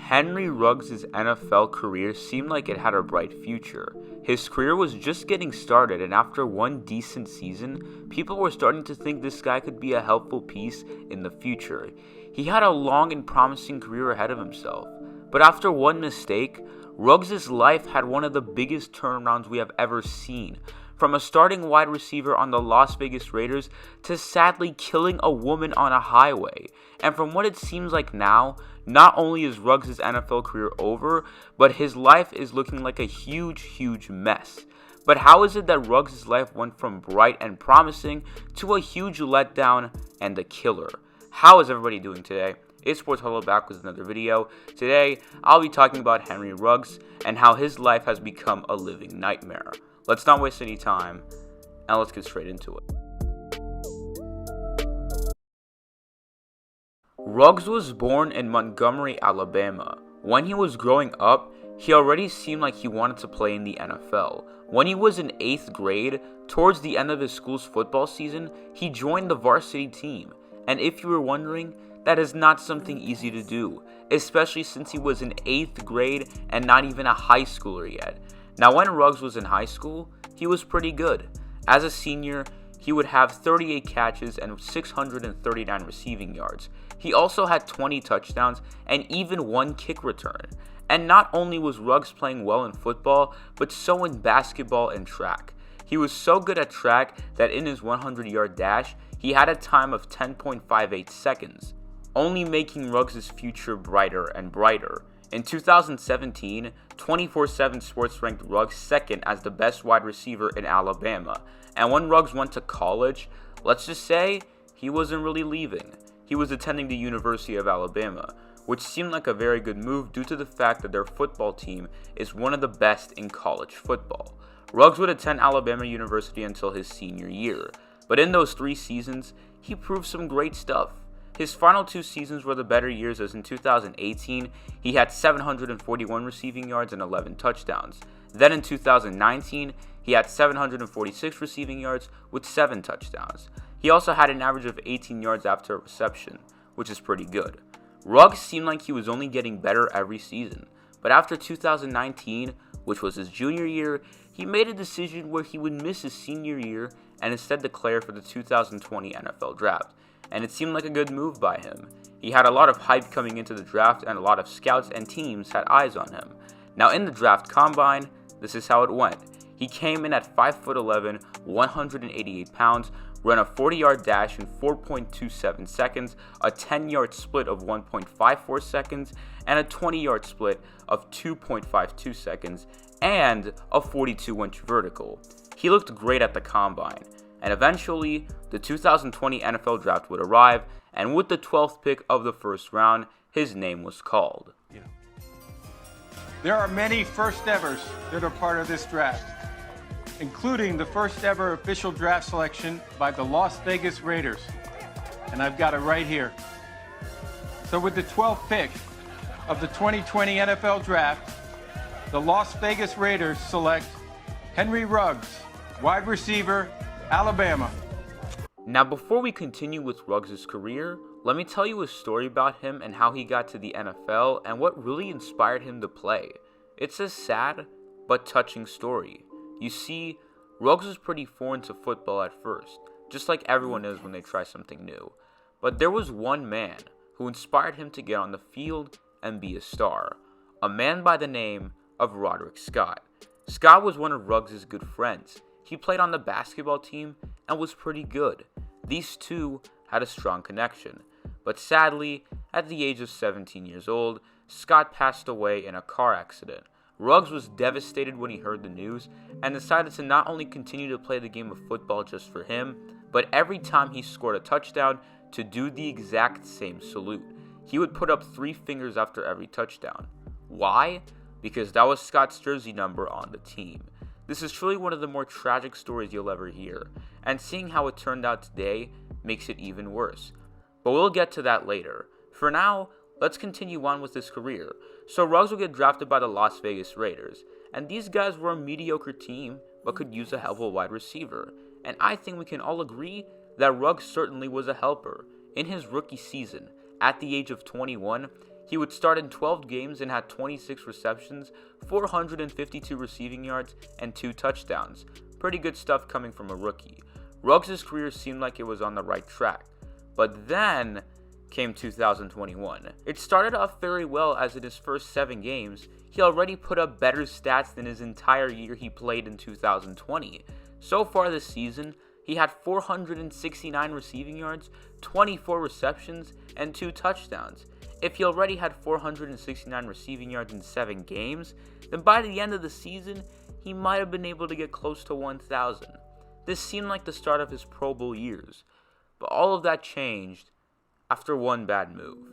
Henry Ruggs' NFL career seemed like it had a bright future. His career was just getting started, and after one decent season, people were starting to think this guy could be a helpful piece in the future. He had a long and promising career ahead of himself, but after one mistake, Ruggs' life had one of the biggest turnarounds we have ever seen. From a starting wide receiver on the Las Vegas Raiders to sadly killing a woman on a highway. And from what it seems like now, not only is Ruggs' NFL career over, but his life is looking like a huge mess. But how is it that Ruggs' life went from bright and promising to a huge letdown and a killer? How is everybody doing today? It's Sports Huddle back with another video. Today, I'll be talking about Henry Ruggs and how his life has become a living nightmare. Let's not waste any time, and let's get straight into it. Ruggs was born in Montgomery, Alabama. When he was growing up, he already seemed like he wanted to play in the NFL. When he was in 8th grade, towards the end of his school's football season, he joined the varsity team. And if you were wondering, that is not something easy to do, especially since he was in 8th grade and not even a high schooler yet. Now, when Ruggs was in high school, he was pretty good. As a senior, he would have 38 catches and 639 receiving yards. He also had 20 touchdowns and even one kick return. And not only was Ruggs playing well in football, but so in basketball and track. He was so good at track that in his 100-yard dash, he had a time of 10.58 seconds, only making Ruggs' future brighter and brighter. In 2017, 24/7 Sports ranked Ruggs second as the best wide receiver in Alabama. And when Ruggs went to college, let's just say he wasn't really leaving. He was attending the University of Alabama, which seemed like a very good move due to the fact that their football team is one of the best in college football. Ruggs would attend Alabama University until his senior year, but in those 3 seasons, he proved some great stuff. His final 2 seasons were the better years, as in 2018, he had 741 receiving yards and 11 touchdowns. Then in 2019, he had 746 receiving yards with 7 touchdowns. He also had an average of 18 yards after a reception, which is pretty good. Ruggs seemed like he was only getting better every season, but after 2019, which was his junior year, he made a decision where he would miss his senior year and instead declare for the 2020 NFL Draft. And it seemed like a good move by him. He had a lot of hype coming into the draft, and a lot of scouts and teams had eyes on him. Now in the draft combine, this is how it went. He came in at 5'11", 188 pounds, ran a 40-yard dash in 4.27 seconds, a 10-yard split of 1.54 seconds, and a 20-yard split of 2.52 seconds, and a 42-inch vertical. He looked great at the combine. And eventually, the 2020 NFL Draft would arrive, and with the 12th pick of the first round, his name was called. There are many first evers that are part of this draft, including the first ever official draft selection by the Las Vegas Raiders. And I've got it right here. So with the 12th pick of the 2020 NFL Draft, the Las Vegas Raiders select Henry Ruggs, wide receiver, Alabama. Now, before we continue with Ruggs' career, let me tell you a story about him and how he got to the NFL and what really inspired him to play. It's a sad but touching story. You see, Ruggs was pretty foreign to football at first, just like everyone is when they try something new. But there was one man who inspired him to get on the field and be a star. A man by the name of Roderick Scott. Scott was one of Ruggs' good friends. He played on the basketball team and was pretty good. These two had a strong connection. But sadly, at the age of 17 years old, Scott passed away in a car accident. Ruggs was devastated when he heard the news and decided to not only continue to play the game of football just for him, but every time he scored a touchdown, to do the exact same salute. He would put up 3 fingers after every touchdown. Why? Because that was Scott's jersey number on the team. This is truly one of the more tragic stories you'll ever hear, and seeing how it turned out today makes it even worse. But we'll get to that later. For now, let's continue on with his career. So Ruggs will get drafted by the Las Vegas Raiders, and these guys were a mediocre team but could use a helpful wide receiver. And I think we can all agree that Ruggs certainly was a helper. In his rookie season, at the age of 21, He would start in 12 games and had 26 receptions, 452 receiving yards, and 2 touchdowns. Pretty good stuff coming from a rookie. Ruggs' career seemed like it was on the right track. But then came 2021. It started off very well, as in his first 7 games, he already put up better stats than his entire year he played in 2020. So far this season, he had 469 receiving yards, 24 receptions, and 2 touchdowns. If he already had 469 receiving yards in 7 games, then by the end of the season, he might have been able to get close to 1,000. This seemed like the start of his Pro Bowl years, but all of that changed after one bad move.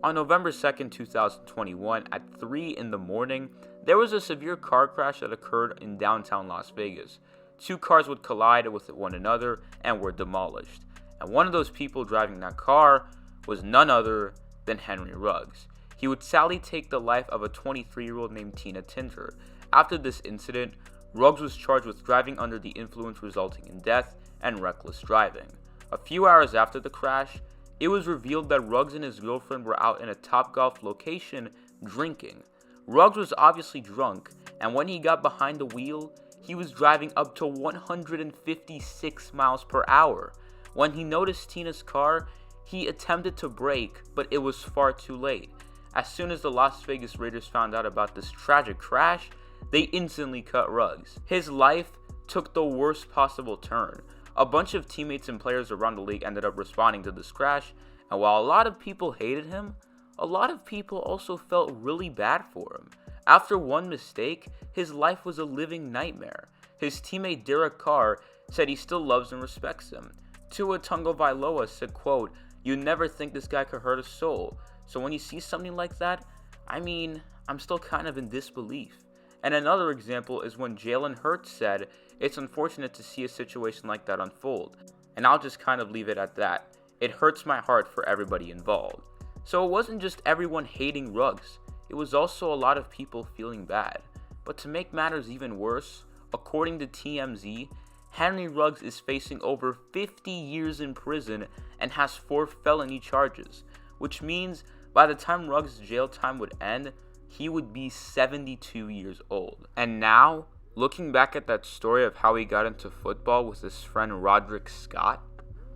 On November 2nd, 2021, at 3 in the morning, there was a severe car crash that occurred in downtown Las Vegas. 2 cars would collide with one another and were demolished. And one of those people driving that car was none other than Henry Ruggs. He would sadly take the life of a 23-year-old named Tina Tintor. After this incident, Ruggs was charged with driving under the influence, resulting in death, and reckless driving. A few hours after the crash, it was revealed that Ruggs and his girlfriend were out in a Topgolf location drinking. Ruggs was obviously drunk, and when he got behind the wheel, he was driving up to 156 miles per hour. When he noticed Tina's car, he attempted to brake, but it was far too late. As soon as the Las Vegas Raiders found out about this tragic crash, they instantly cut Ruggs. His life took the worst possible turn. A bunch of teammates and players around the league ended up responding to this crash, and while a lot of people hated him, a lot of people also felt really bad for him. After one mistake, his life was a living nightmare. His teammate Derek Carr said he still loves and respects him. Tua Tagovailoa said, quote, "You never think this guy could hurt a soul. So when you see something like that, I'm still kind of in disbelief." And another example is when Jalen Hurts said, "It's unfortunate to see a situation like that unfold." And I'll just kind of leave it at that. It hurts my heart for everybody involved. So it wasn't just everyone hating Ruggs. It was also a lot of people feeling bad. But to make matters even worse, according to TMZ, Henry Ruggs is facing over 50 years in prison and has 4 felony charges, which means by the time Ruggs' jail time would end, he would be 72 years old. And now, looking back at that story of how he got into football with his friend Roderick Scott,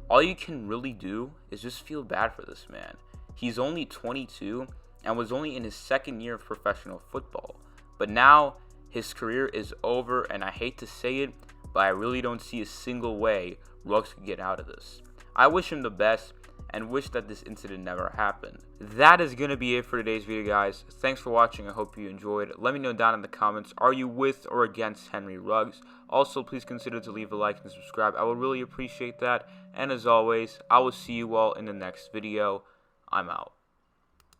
all you can really do is just feel bad for this man. He's only 22 and was only in his 2nd year of professional football. But now, his career is over, and I hate to say it, but I really don't see a single way Ruggs could get out of this. I wish him the best, and wish that this incident never happened. That is going to be it for today's video, guys. Thanks for watching. I hope you enjoyed. Let me know down in the comments, are you with or against Henry Ruggs? Also, please consider to leave a like and subscribe. I would really appreciate that. And as always, I will see you all in the next video. I'm out.